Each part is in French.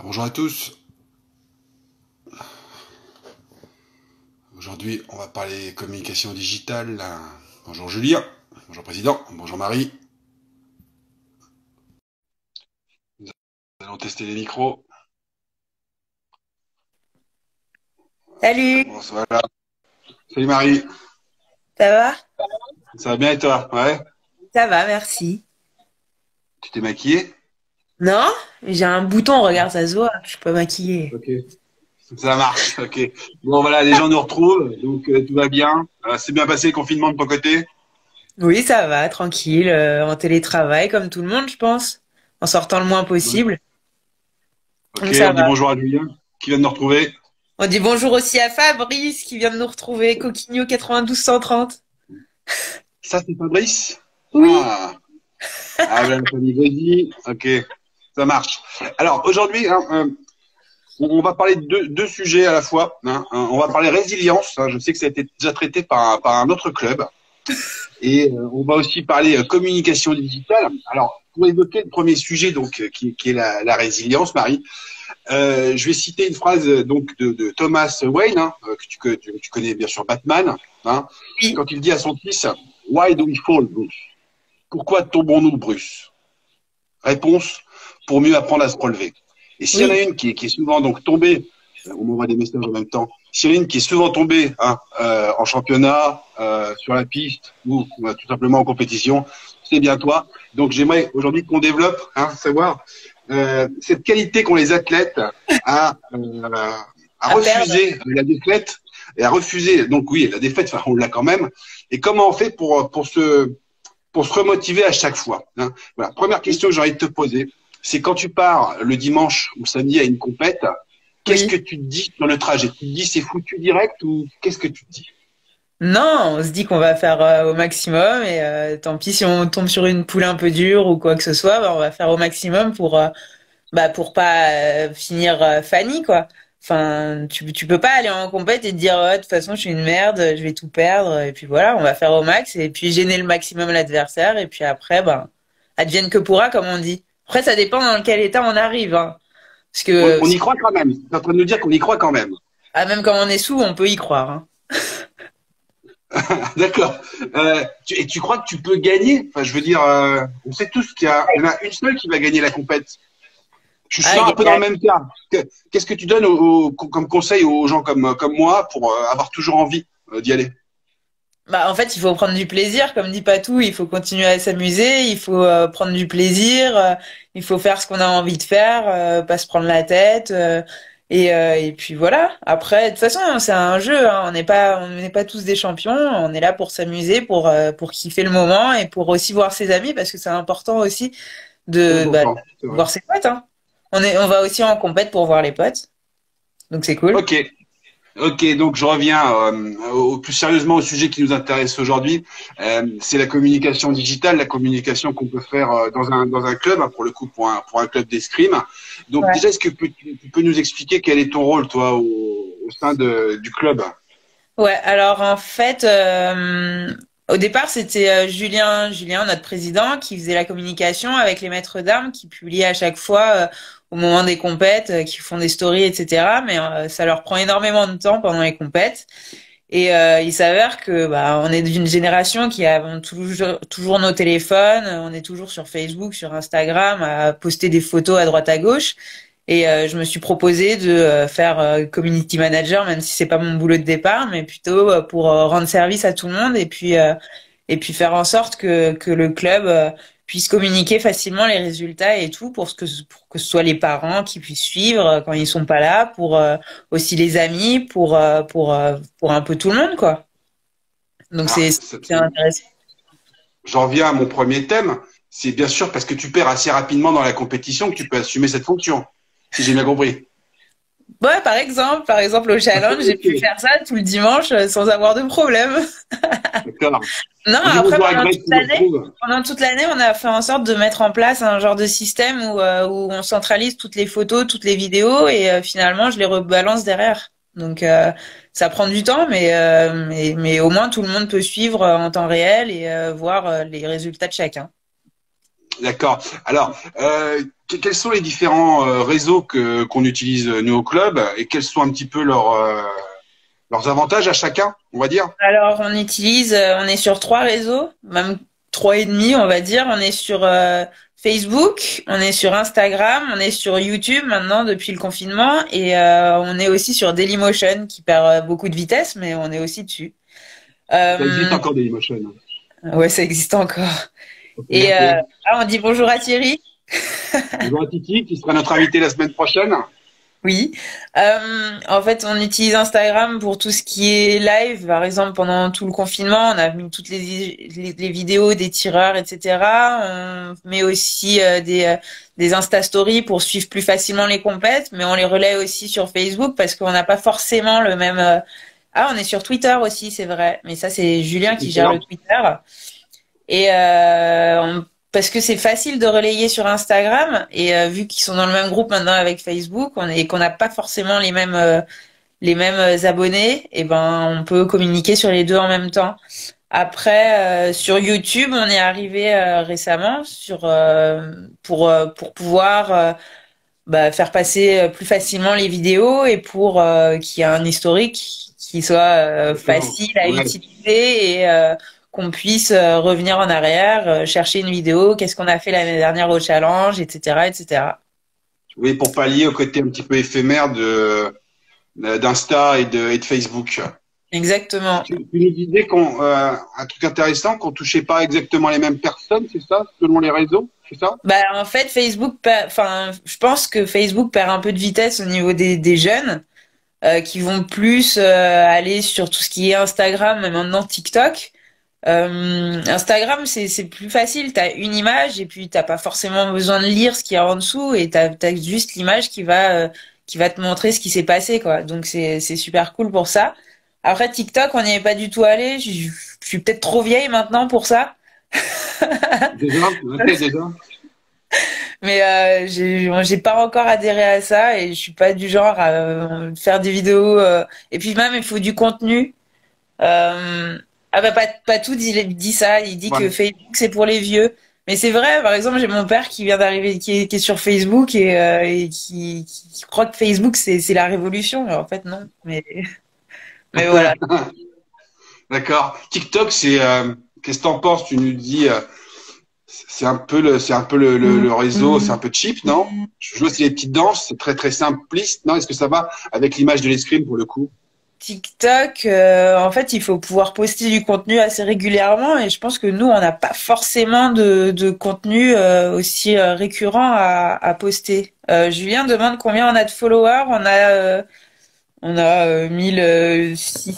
Bonjour à tous. Aujourd'hui, on va parler communication digitale. Bonjour Julien. Bonjour Président. Bonjour Marie. Nous allons tester les micros. Salut, Bon, voilà. Salut Marie. ça va? Ça va bien et toi? Ouais. Ça va, merci. Tu t'es maquillée? Non, j'ai un bouton, regarde, ça se voit, je suis pas maquillée. Ok. Ça marche. Ok. Bon voilà, les gens nous retrouvent, donc tout va bien. C'est bien passé le confinement de ton côté? Oui, ça va, tranquille, en télétravail, comme tout le monde, je pense, en sortant le moins Ouais. possible. Ok. Donc ça On dit va. bonjour à Julien qui vient de nous retrouver. On dit bonjour aussi à Fabrice qui vient de nous retrouver, Coquinho 9230. Ça c'est Fabrice. Oui. Ah. Ah ben la famille Gaudi. Ok. Ça marche. Alors aujourd'hui, hein, on va parler de deux sujets à la fois. Hein. On va parler résilience. Hein. Je sais que ça a été déjà traité par un autre club. Et on va aussi parler communication digitale. Alors, pour évoquer le premier sujet, donc qui est la résilience, Marie, je vais citer une phrase donc de Thomas Wayne, hein, que tu connais bien sûr, Batman, hein, Oui. quand il dit à son fils, Why do we fall, Bruce? Pourquoi tombons-nous, Bruce? Réponse, pour mieux apprendre à se relever. Et s'il y en a Oui. une qui est souvent donc tombée, on m'envoie des messages en même temps, s'il y en a une qui est souvent tombée hein, en championnat, sur la piste ou tout simplement en compétition, c'est bien toi. Donc j'aimerais aujourd'hui qu'on développe, hein, savoir cette qualité qu'ont les athlètes à, euh, à À perdre. refuser la défaite et à refuser, donc oui, la défaite, enfin, on l'a quand même, et comment on fait pour se remotiver à chaque fois. Hein. Voilà. Première question que j'ai envie de te poser, c'est quand tu pars le dimanche ou samedi à une compète, qu'est-ce que Oui. tu te dis sur le trajet? Tu te dis c'est foutu direct ou qu'est-ce que tu te dis? Non, on se dit qu'on va faire au maximum et tant pis si on tombe sur une poule un peu dure ou quoi que ce soit, bah, on va faire au maximum pour pas finir Fanny quoi. Enfin, tu peux pas aller en compète et te dire de toute façon je suis une merde, je vais tout perdre et puis voilà, on va faire au max et puis gêner le maximum l'adversaire et puis après ben advienne que pourra comme on dit. Après ça dépend dans quel état on arrive hein. Parce que On y croit quand même. Tu es en train de nous dire qu'on y croit quand même. même quand on est sous, on peut y croire hein. D'accord. Et tu crois que tu peux gagner? Enfin, je veux dire, on sait tous qu'il y en a une seule qui va gagner la compète. Je suis Ah, un peu dans gagner le même cas. Qu'est-ce que tu donnes comme conseil aux gens comme moi pour avoir toujours envie d'y aller? bah, en fait, il faut prendre du plaisir, comme dit Patou, il faut continuer à s'amuser, il faut prendre du plaisir, il faut faire ce qu'on a envie de faire, pas se prendre la tête, et puis voilà. Après, de toute façon, c'est un jeu, hein, on n'est pas tous des champions, on est là pour s'amuser, pour kiffer le moment et pour aussi voir ses amis, parce que c'est important aussi C'est de important, c'est vrai. voir ses potes, hein. On va aussi en compète pour voir les potes, donc c'est cool. Ok, ok, donc je reviens plus sérieusement au sujet qui nous intéresse aujourd'hui. C'est la communication digitale, la communication qu'on peut faire dans un club, hein, pour le coup pour un club d'escrime. Donc Ouais. déjà, est-ce que tu peux nous expliquer quel est ton rôle, toi, au sein du club? Ouais, alors en fait, au départ, c'était Julien, notre président, qui faisait la communication avec les maîtres d'armes, qui publiait à chaque fois au moment des compètes, qui font des stories, etc. Mais ça leur prend énormément de temps pendant les compètes. Et il s'avère que bah, on est d'une génération qui a toujours nos téléphones, on est toujours sur Facebook, sur Instagram, à poster des photos à droite à gauche. Et je me suis proposé de faire community manager, même si c'est pas mon boulot de départ, mais plutôt pour rendre service à tout le monde et puis faire en sorte que le club puisse communiquer facilement les résultats et tout pour que ce soit les parents qui puissent suivre quand ils sont pas là, pour aussi les amis, pour un peu tout le monde quoi. Donc Alors, c'est intéressant. j'en reviens à mon premier thème. C'est bien sûr parce que tu perds assez rapidement dans la compétition que tu peux assumer cette fonction, si j'ai bien compris. Ouais, par exemple au challenge, j'ai pu Ok, faire ça tout le dimanche sans avoir de problème. d'accord. Non, On dit après bonjour à Greg qui nous retrouve. pendant toute l'année, on a fait en sorte de mettre en place un genre de système où on centralise toutes les photos, toutes les vidéos et finalement je les rebalance derrière. Donc ça prend du temps, mais au moins tout le monde peut suivre en temps réel et voir les résultats de chacun. D'accord. Alors, quels sont les différents réseaux qu'on utilise nous au club et quels sont un petit peu leurs avantages à chacun, on va dire? Alors, on est sur trois réseaux, même trois et demi, on va dire. On est sur Facebook, on est sur Instagram, on est sur YouTube maintenant depuis le confinement et on est aussi sur Dailymotion qui perd beaucoup de vitesse, mais on est aussi dessus. Ça existe Euh, encore Dailymotion. ouais, ça existe encore. Ok, Et ok. on dit bonjour à Thierry. Bonjour à Titi, qui sera notre invité la semaine prochaine. Oui. En fait, on utilise Instagram pour tout ce qui est live. Par exemple, pendant tout le confinement, on a mis toutes les vidéos des tireurs, etc. On met aussi des Insta Stories pour suivre plus facilement les compètes, mais on les relaie aussi sur Facebook parce qu'on n'a pas forcément le même. Ah, on est sur Twitter aussi, c'est vrai. Mais ça, c'est Julien qui gère le Twitter. Et parce que c'est facile de relayer sur Instagram et vu qu'ils sont dans le même groupe maintenant avec Facebook et qu'on n'a pas forcément les mêmes abonnés, et ben on peut communiquer sur les deux en même temps. Après sur YouTube, on est arrivé récemment pour pouvoir faire passer plus facilement les vidéos et pour qu'il y ait un historique qui soit facile à Ouais. utiliser et qu'on puisse revenir en arrière, chercher une vidéo, qu'est-ce qu'on a fait l'année dernière au challenge, etc., etc. Oui, pour pallier au côté un petit peu éphémère d'Insta et de Facebook. Exactement. Tu nous disais un truc intéressant, qu'on touchait pas exactement les mêmes personnes, c'est ça, selon les réseaux, c'est ça? Bah, en fait, enfin, je pense que Facebook perd un peu de vitesse au niveau des jeunes qui vont plus aller sur tout ce qui est Instagram, mais maintenant TikTok. Instagram, c'est plus facile. T'as une image et puis t'as pas forcément besoin de lire ce qu'il y a en dessous et t'as juste l'image qui va te montrer ce qui s'est passé, quoi. Donc c'est super cool pour ça. Après TikTok, on n'y est pas du tout allé. Je suis peut-être trop vieille maintenant pour ça. Déjà, ok, déjà. Mais j'ai pas encore adhéré à ça et je suis pas du genre à faire des vidéos. Et puis même, il faut du contenu. Ah bah pas tout dit ça. Il dit que Ouais. Facebook c'est pour les vieux. Mais c'est vrai. Par exemple, j'ai mon père qui vient d'arriver, qui est sur Facebook et qui croit que Facebook c'est la révolution. Mais en fait non. Mais voilà. D'accord. TikTok, qu'est-ce que t'en penses? Tu nous dis, c'est un peu le réseau, c'est un peu cheap, non? Je joue aussi les petites danses, c'est très très simpliste, non? Est-ce que ça va avec l'image de l'escrime pour le coup? TikTok, en fait, il faut pouvoir poster du contenu assez régulièrement et je pense que nous, on n'a pas forcément de contenu aussi récurrent à poster. Julien demande combien on a de followers. On a 1006,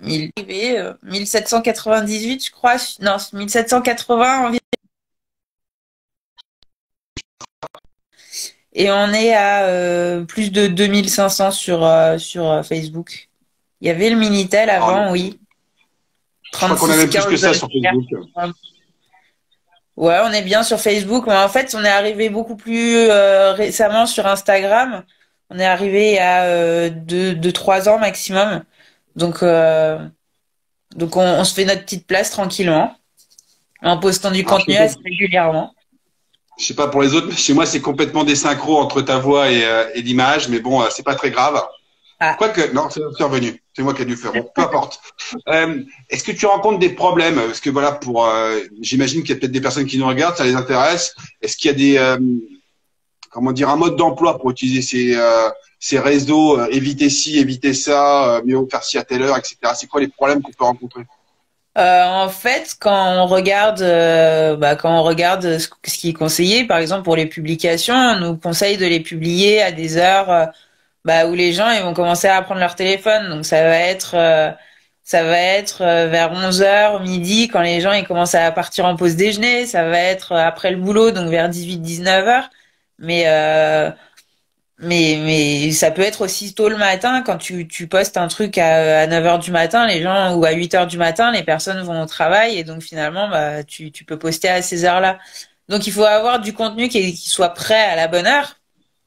1798, je crois. Non, 1780 environ. Et on est à plus de 2500 sur Facebook. Il y avait le Minitel Alors, avant, oui. je crois qu'on a même plus que 3615. ça sur Facebook. Ouais, on est bien sur Facebook, mais en fait, on est arrivé beaucoup plus récemment sur Instagram. On est arrivé à 3 ans maximum. Donc, on se fait notre petite place tranquillement, en postant du Alors, contenu assez régulièrement. je sais pas pour les autres, mais chez moi, c'est complètement désynchro entre ta voix et l'image, mais bon, c'est pas très grave. Ah, Quoique, non, c'est revenu. C'est moi qui ai dû faire. Bon, peu importe. Est-ce que tu rencontres des problèmes? Parce que voilà, j'imagine qu'il y a peut-être des personnes qui nous regardent, ça les intéresse. Est-ce qu'il y a comment dire, un mode d'emploi pour utiliser ces réseaux, éviter ci, éviter ça, mieux faire ci à telle heure, etc. C'est quoi les problèmes qu'on peut rencontrer? En fait, quand on regarde ce qui est conseillé, par exemple pour les publications, on nous conseille de les publier à des heures où les gens ils vont commencer à prendre leur téléphone. Donc ça va être vers 11 heures midi quand les gens ils commencent à partir en pause déjeuner. Ça va être après le boulot, donc vers 18 19 heures. Mais mais ça peut être aussi tôt le matin quand tu postes un truc à 9 heures du matin, les gens, ou à 8 heures du matin, les personnes vont au travail et donc finalement, tu peux poster à ces heures-là. Donc il faut avoir du contenu qui soit prêt à la bonne heure,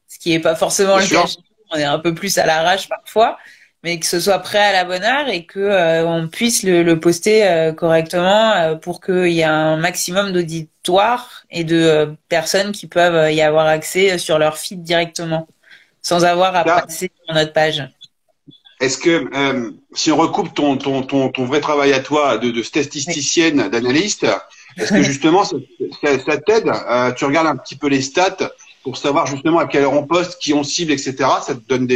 ce qui est pas forcément Bien le cas. sûr. Chez nous. On est un peu plus à l'arrache parfois. mais que ce soit prêt à la bonne heure et que on puisse le poster correctement pour qu'il y ait un maximum d'auditoire et de personnes qui peuvent y avoir accès sur leur feed directement, sans avoir à Là, passer sur notre page. est-ce que si on recoupe ton vrai travail à toi de Oui. statisticienne, d'analyste, est-ce que justement ça t'aide? Tu regardes un petit peu les stats pour savoir justement à quelle heure on poste, qui on cible, etc. Ça te donne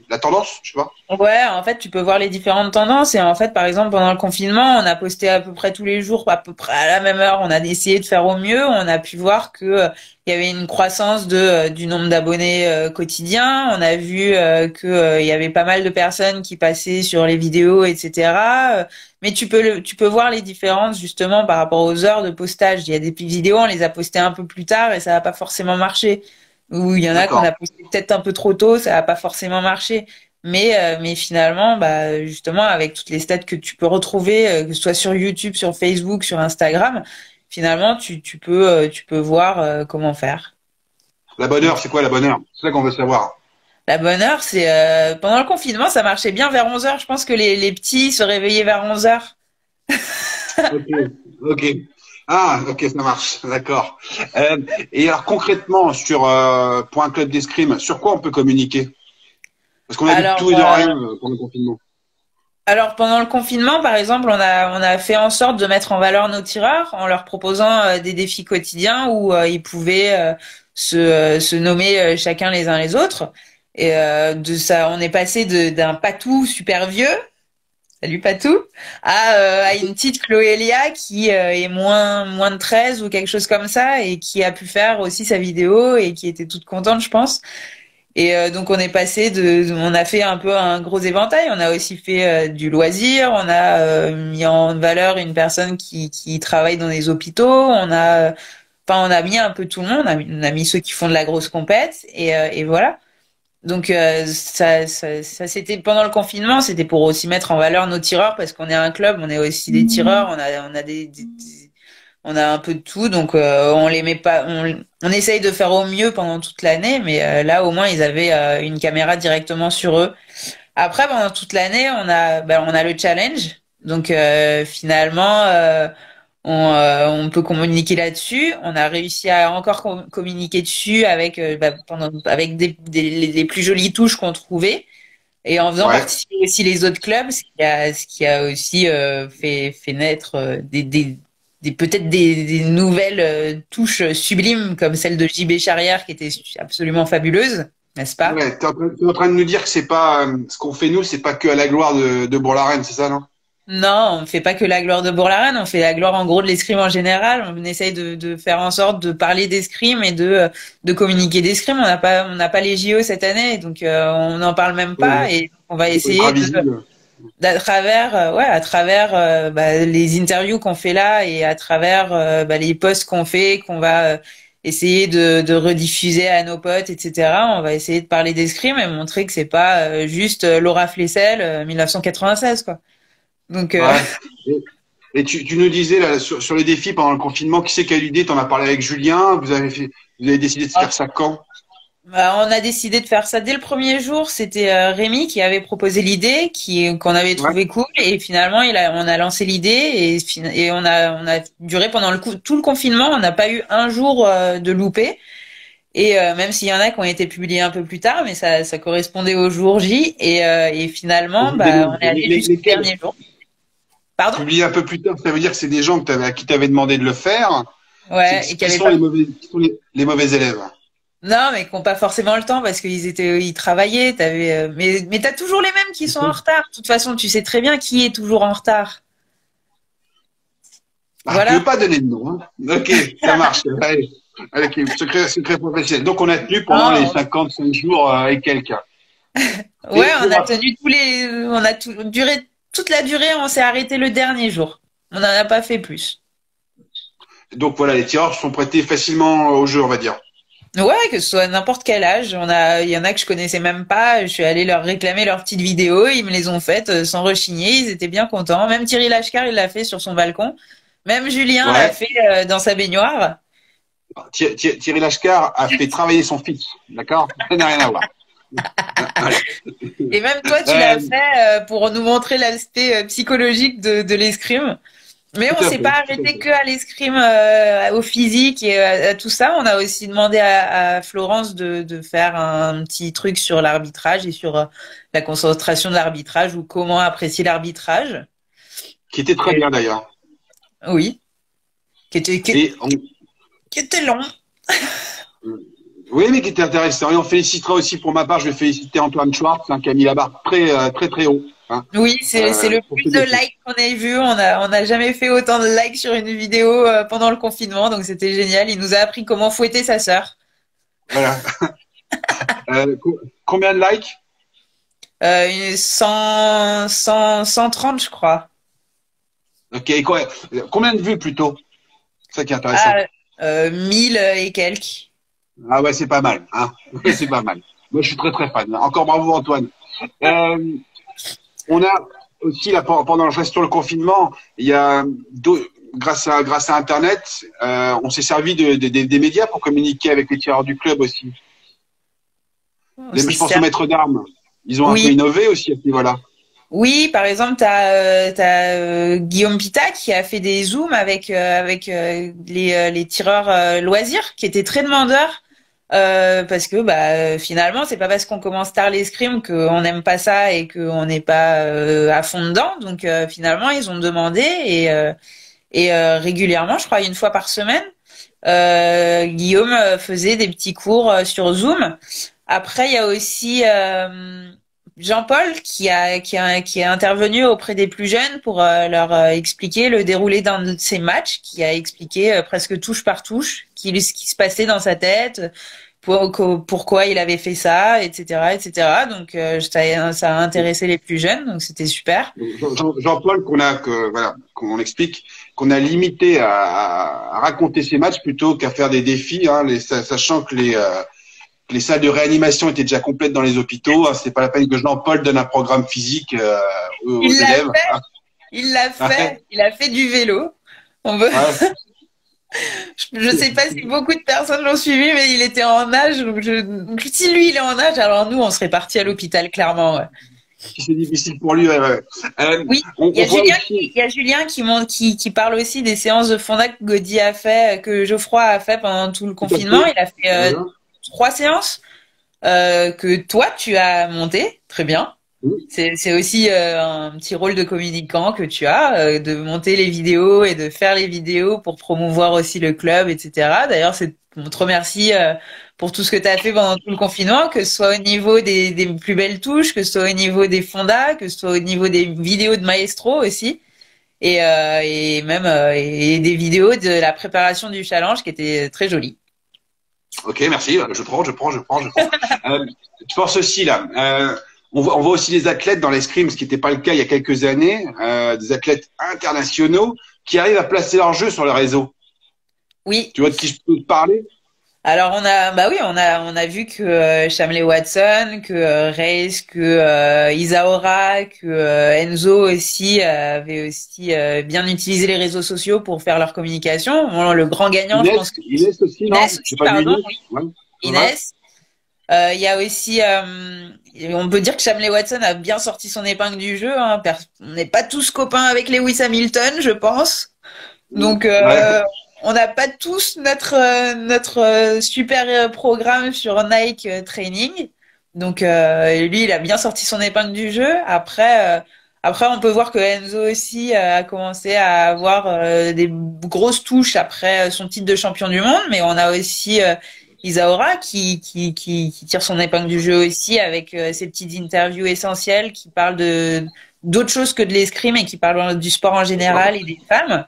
la tendance, je sais pas. Ouais, en fait, tu peux voir les différentes tendances. Et en fait, par exemple, pendant le confinement, on a posté à peu près tous les jours, à peu près à la même heure. On a essayé de faire au mieux. On a pu voir que il y avait une croissance du nombre d'abonnés quotidiens. On a vu que il y avait pas mal de personnes qui passaient sur les vidéos, etc. Mais tu peux voir les différences justement par rapport aux heures de postage. Il y a des vidéos, on les a postées un peu plus tard et ça va pas forcément marcher. Ou il y en a qu'on D'accord. a posté peut-être un peu trop tôt, ça va pas forcément marcher. Mais finalement, bah, justement, avec toutes les stats que tu peux retrouver, que ce soit sur YouTube, sur Facebook, sur Instagram, finalement, tu peux voir comment faire. La bonne heure, Donc, c'est quoi la bonne heure? C'est ça qu'on veut savoir. la bonne heure, c'est pendant le confinement, ça marchait bien vers 11 heures. Je pense que les petits se réveillaient vers 11 heures. Ok, ok. Ah, ok, ça marche, d'accord. Euh, et alors concrètement sur pour un club d'escrime, sur quoi on peut communiquer? Parce qu'on a vu Alors, tout et de rien pendant le confinement. alors pendant le confinement, par exemple, on a fait en sorte de mettre en valeur nos tireurs en leur proposant des défis quotidiens où ils pouvaient se nommer chacun les uns les autres. Et de ça, on est passé d'un Patou super vieux, salut Patou, à une petite Chloélia qui est moins de 13 ou quelque chose comme ça et qui a pu faire aussi sa vidéo et qui était toute contente, je pense. Et donc on est passé on a fait un peu un gros éventail. On a aussi fait du loisir. On a mis en valeur une personne qui travaille dans des hôpitaux. Enfin, on a mis un peu tout le monde. On a mis ceux qui font de la grosse compète et voilà. Donc ça c'était pendant le confinement. C'était pour aussi mettre en valeur nos tireurs parce qu'on est un club. On est aussi des tireurs. On a on a un peu de tout, donc on les met pas, on essaye de faire au mieux pendant toute l'année, mais là au moins ils avaient une caméra directement sur eux. Après pendant toute l'année on a le challenge, donc finalement on peut communiquer là-dessus. On a réussi à encore communiquer dessus avec avec les plus jolies touches qu'on trouvait. Et en faisant Ouais. participer aussi les autres clubs, ce qui a aussi fait naître peut-être des nouvelles touches sublimes comme celle de JB Charrière qui était absolument fabuleuse, n'est-ce pas? Ouais, t'es en train de nous dire que c'est pas ce qu'on fait nous, c'est pas que à la gloire de Bourg-la-Reine, c'est ça, non? Non, on ne fait pas que la gloire de Bourg-la-Reine, on fait la gloire en gros de l'escrime en général. On essaye de faire en sorte de parler d'escrime et de communiquer d'escrime. On n'a pas les JO cette année, donc on n'en parle même Ouais, pas et on va faut pas être essayer invisible. à travers les interviews qu'on fait là et à travers les posts qu'on fait, qu'on va essayer de rediffuser à nos potes, etc. On va essayer de parler d'escrime et montrer que c'est pas juste Laura Flessel 1996 quoi. Donc Ouais. Et, et tu nous disais là sur les défis pendant le confinement, qui c'est qui a eu l'idée? T'en as parlé avec Julien. Vous avez décidé de faire ça quand? on a décidé de faire ça dès le premier jour. C'était Rémi qui avait proposé l'idée, qu'on avait Ouais. trouvé cool, et finalement on a lancé l'idée et on a duré pendant tout le confinement. On n'a pas eu un jour de loupé. Et même s'il y en a qui ont été publiés un peu plus tard, mais ça correspondait au jour J. Et finalement, on est allé jusqu'au Lesquels? dernier jour. Pardon? Publier un peu plus tard, ça veut dire que c'est des gens à qui t'avais demandé de le faire. Ouais, et qu'il y Qui avait sont pas. qui sont les mauvais élèves? Non, mais qui n'ont pas forcément le temps parce ils travaillaient. Mais t'as toujours les mêmes qui sont en retard. De toute façon, tu sais très bien qui est toujours en retard. Ah, tu veux Voilà. pas donner de nom, hein? Ok, ça marche. Allez. Allez, ok, secret professionnel. Donc, on a tenu pendant les Non, 55 jours et quelques. ouais, Et on pour, a tenu duré toute la durée. On s'est arrêté le dernier jour. On n'en a pas fait plus. donc voilà, les tireurs sont prêtés facilement au jeu, on va dire. Ouais, que ce soit n'importe quel âge. Il y en a que je connaissais même pas. Je suis allée leur réclamer leurs petites vidéos. Ils me les ont faites sans rechigner. Ils étaient bien contents. Même Thierry Lachkar, il l'a fait sur son balcon. Même Julien l'a Ouais. fait dans sa baignoire. Thierry Lachkar a fait travailler son fils, d'accord? Ça n'a rien à voir. Voilà. Et même toi, tu l'as fait pour nous montrer l'aspect psychologique de l'escrime. Mais on Tout à s'est fait, pas tout à arrêté fait. que à l'escrime, au physique et à tout ça. On a aussi demandé à Florence de faire un petit truc sur l'arbitrage et sur la concentration de l'arbitrage ou comment apprécier l'arbitrage. Qui était très Euh, bien d'ailleurs. oui, qui était, qui, Et on, qui était long. oui, mais qui était intéressant. Et on félicitera aussi, pour ma part, je vais féliciter Antoine Schwartz, hein, qui a mis la barre très, très, très haut. Hein, Oui, c'est le pour plus ce de défi. likes qu'on ait vu. On a jamais fait autant de likes sur une vidéo pendant le confinement, donc c'était génial. Il nous a appris comment fouetter sa sœur. Voilà. Combien de likes? 130, je crois. Ok, combien de vues plutôt? C'est ça qui est intéressant. Ah, 1000 et quelques. Ah ouais, c'est pas mal. Hein. Ouais, c'est pas mal. Moi, je suis très, très fan. Encore bravo, Antoine. Euh, on a aussi, là, pendant le reste sur le confinement, il y a, grâce à Internet, on s'est servi des médias pour communiquer avec les tireurs du club aussi. C'est Je pense aux ça. maîtres d'armes. Ils ont un peu Oui, innové aussi à ce niveau-là. oui. Par exemple, t'as Guillaume Pita qui a fait des zooms avec les tireurs loisirs, qui étaient très demandeurs. Parce que finalement, c'est pas parce qu'on commence tard l'escrime qu'on n'aime pas ça et qu'on n'est pas à fond dedans. Donc finalement, ils ont demandé et régulièrement, je crois une fois par semaine, Guillaume faisait des petits cours sur Zoom. Après, il y a aussi Jean-Paul qui est intervenu auprès des plus jeunes pour leur expliquer le déroulé d'un de ses matchs, qui a expliqué presque touche par touche ce qui se passait dans sa tête, pourquoi il avait fait ça, etc., etc. Donc ça a intéressé les plus jeunes, donc c'était super. Jean-Paul, voilà, qu'on explique, qu'on a limité à raconter ses matchs plutôt qu'à faire des défis, hein, sachant que les salles de réanimation étaient déjà complètes dans les hôpitaux. Hein, c'est pas la peine que Jean-Paul donne un programme physique aux Il l'a élèves. fait, il l'a fait, il a fait du vélo. On veut, Ouais. je sais pas si beaucoup de personnes l'ont suivi, mais il était en nage. Donc si lui il est en nage, alors nous on serait partis à l'hôpital clairement. Ouais. C'est difficile pour lui. Ouais, ouais. Oui, On voit Il aussi. y a Julien qui parle aussi des séances de fonda que Gaudi a fait, que Geoffroy a fait pendant tout le Tout à confinement. fait. Il a fait Voilà. 3 séances que toi tu as montées, très bien. Oui. C'est aussi un petit rôle de communicant que tu as, de monter les vidéos et de faire les vidéos pour promouvoir aussi le club, etc. D'ailleurs, on te remercie pour tout ce que tu as fait pendant tout le confinement, que ce soit au niveau des plus belles touches, que ce soit au niveau des fondas, que ce soit au niveau des vidéos de maestro aussi, et même et des vidéos de la préparation du challenge qui étaient très jolies. Ok, merci. Je prends. Je pense aussi là. On voit aussi les athlètes dans l'escrime, ce qui n'était pas le cas il y a quelques années, des athlètes internationaux qui arrivent à placer leur jeu sur le réseau. Oui, Tu vois de qui je peux te parler? alors on a vu que Shamley Watson, que Reis, que Isaora, que Enzo aussi avaient aussi bien utilisé les réseaux sociaux pour faire leur communication. Bon, le grand gagnant, je pense que Inès aussi, non? Inès J'ai aussi, pas vu pardon, Inès. oui, Ouais. Ouais. Inès. Il y a aussi, on peut dire que Shamley Watson a bien sorti son épingle du jeu. Hein. On n'est pas tous copains avec Lewis Hamilton, je pense. Donc, Ouais. on n'a pas tous notre super programme sur Nike Training. Donc, lui, il a bien sorti son épingle du jeu. Après, on peut voir que Enzo aussi a commencé à avoir des grosses touches après son titre de champion du monde. Mais on a aussi Isaora qui tire son épingle du jeu aussi avec ses petites interviews essentielles qui parlent de d'autres choses que de l'escrime et qui parlent du sport en général et des femmes.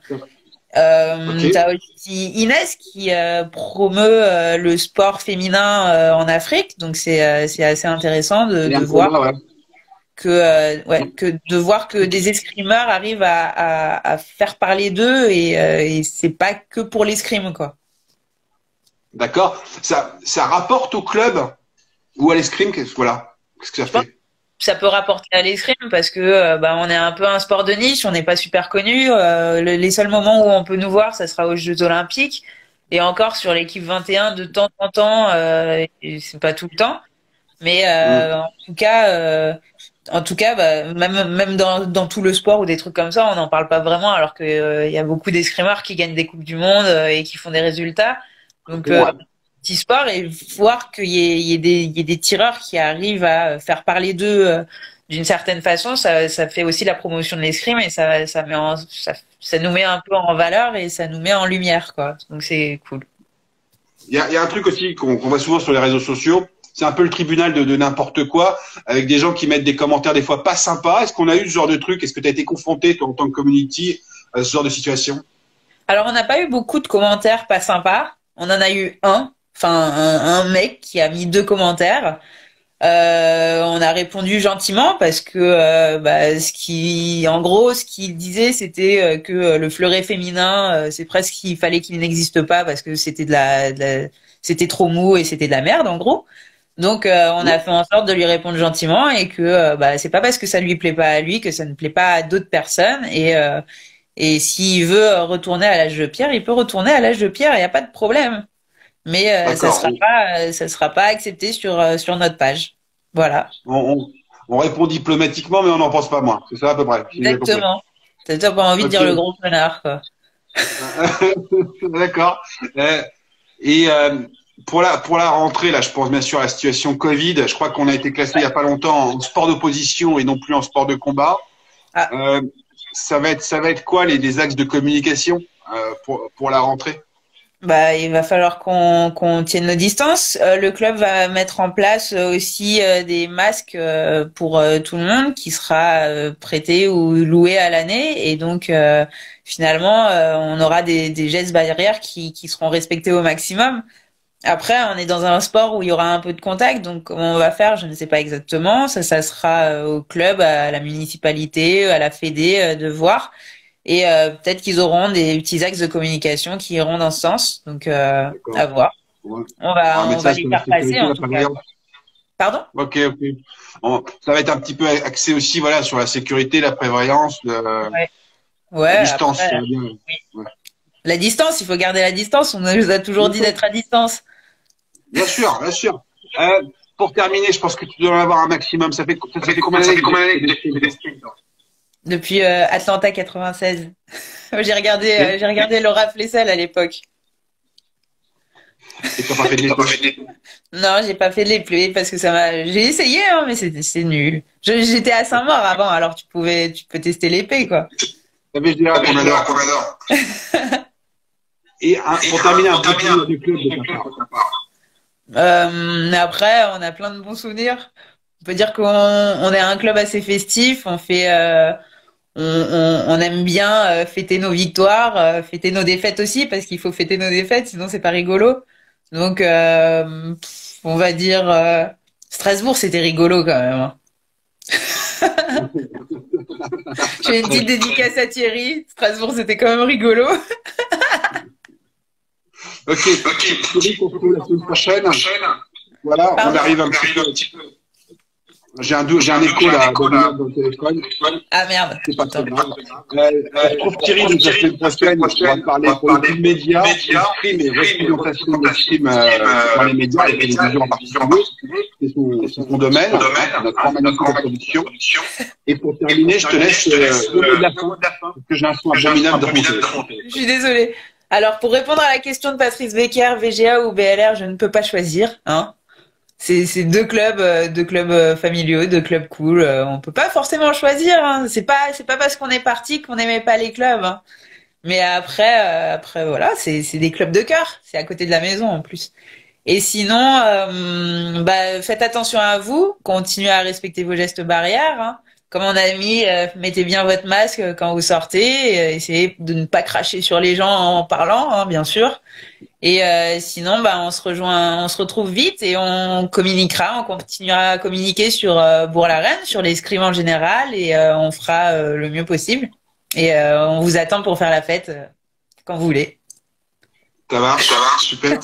Ok. T'as aussi Inès qui promeut le sport féminin en Afrique, donc c'est assez intéressant Il y a de un voir combat, ouais. que de voir que des escrimeurs arrivent à faire parler d'eux et c'est pas que pour l'escrime quoi. D'accord. Ça rapporte au club ou à l'escrime, voilà. Qu'est-ce que ça Je pense fait? que ça peut rapporter à l'escrime parce que on est un peu un sport de niche, on n'est pas super connu. Les seuls moments où on peut nous voir, ça sera aux Jeux Olympiques et encore sur l'équipe 21 de temps en temps, et c'est pas tout le temps. Mais Mm. en tout cas, bah, même dans tout le sport ou des trucs comme ça, on n'en parle pas vraiment, alors que il y a beaucoup d'escrimeurs qui gagnent des coupes du monde et qui font des résultats. Donc C'est vrai. petit sport et voir qu'il y ait des tireurs qui arrivent à faire parler d'eux d'une certaine façon, ça fait aussi la promotion de l'escrime et ça nous met un peu en valeur et ça nous met en lumière, quoi. Donc c'est cool. Il y a un truc aussi qu'on voit souvent sur les réseaux sociaux. C'est un peu le tribunal de n'importe quoi, avec des gens qui mettent des commentaires des fois pas sympas. Est-ce qu'on a eu ce genre de truc? Est-ce que tu as été confronté, toi, en tant que community, à ce genre de situation? Alors on n'a pas eu beaucoup de commentaires pas sympas. On en a eu un mec qui a mis 2 commentaires. On a répondu gentiment parce que en gros, ce qu'il disait, c'était que le fleuret féminin, c'est presque qu'il fallait qu'il n'existe pas parce que c'était trop mou et c'était de la merde en gros. Donc on a fait en sorte de lui répondre gentiment et que c'est pas parce que ça lui plaît pas à lui que ça ne plaît pas à d'autres personnes et s'il veut retourner à l'âge de pierre, il peut retourner à l'âge de pierre, il n'y a pas de problème. Mais D'accord. ça sera pas accepté sur notre page. Voilà. On répond diplomatiquement, mais on n'en pense pas moins. C'est ça à peu près, si j'ai bien compris. Exactement. T'as pas envie de Ok. dire le gros connard, quoi. D'accord. Et pour la rentrée, là, je pense bien sûr à la situation Covid. Je crois qu'on a été classé il y a pas longtemps en sport d'opposition et non plus en sport de combat. Ah, Euh, ça va être quoi les axes de communication pour la rentrée? bah, il va falloir qu'on tienne nos distances. Le club va mettre en place aussi des masques pour tout le monde qui sera prêté ou loué à l'année. Et donc, finalement, on aura des gestes barrières qui seront respectés au maximum. Après, on est dans un sport où il y aura un peu de contact, donc comment on va faire, je ne sais pas exactement. Ça sera au club, à la municipalité, à la fédé de voir. Et peut-être qu'ils auront des petits axes de communication qui iront dans ce sens. Donc D'accord. à voir. Ouais. Un On va message les sur la faire passer sécurité, en la tout cas. prévoyance. Pardon? Ok, ok. Ça va être un petit peu axé aussi, voilà, sur la sécurité, la prévoyance, Ouais. la Ouais. distance. Ça Après, va bien. oui. Ouais. La distance, il faut garder la distance. On nous a toujours Bien dit sûr, d'être à distance. bien sûr. Bien sûr. Pour terminer, je pense que tu dois en avoir un maximum. Ça fait combien d'années que tu fais des streams, toi? Depuis Atlanta 96. Et J'ai regardé Laura Flessel à l'époque. et t'as pas fait de l'épée. Non, j'ai pas fait de l'épée parce que j'ai essayé, hein, mais c'est nul. J'étais à Saint-Maur avant, alors tu peux tester l'épée, quoi. La VGA qu'on adore. Et pour terminer, un petit souvenir du club de ta part. Mais après, on a plein de bons souvenirs. On peut dire on est un club assez festif. On aime bien fêter nos victoires, fêter nos défaites aussi, parce qu'il faut fêter nos défaites, sinon c'est pas rigolo. Donc, on va dire Strasbourg, c'était rigolo quand même, hein. J'ai une petite dédicace à Thierry. Strasbourg, c'était quand même rigolo. Ok. Thierry, on se retrouve la semaine prochaine. Voilà, on Pardon? arrive un petit peu. J'ai un écho là, dans le téléphone. Ah merde. C'est pas très Attends. grave. On retrouve Thierry donc, la semaine prochaine. On va parler pour le coup de médias, stream et représentation des streams dans les médias, et les télévisions en particulier. C'est son domaine, notre grand magnifique de production. Et pour terminer, je te laisse le mot de la fin, parce que j'ai un son abominable de mon téléphone. Je suis désolée. Alors, pour répondre à la question de Patrice Becker, VGA ou BLR, je ne peux pas choisir, hein. C'est deux clubs familiaux, deux clubs cool. On peut pas forcément choisir, hein. C'est pas parce qu'on est parti qu'on n'aimait pas les clubs, hein. Mais après voilà, c'est des clubs de cœur. C'est à côté de la maison en plus. Et sinon, faites attention à vous, continuez à respecter vos gestes barrières, hein. Comme on a mis, mettez bien votre masque quand vous sortez, essayez de ne pas cracher sur les gens en parlant, hein, bien sûr. Et sinon, on se retrouve vite et on communiquera, on continuera à communiquer sur Bourg-la-Reine, sur l'escrime en général, et on fera le mieux possible. Et on vous attend pour faire la fête quand vous voulez. Ça marche, super.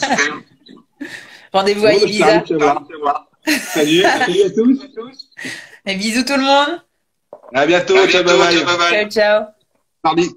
Rendez-vous à Ibiza. Salut à tous. Et bisous tout le monde. À bientôt, ciao, bye bye. Ciao, ciao. Mardi.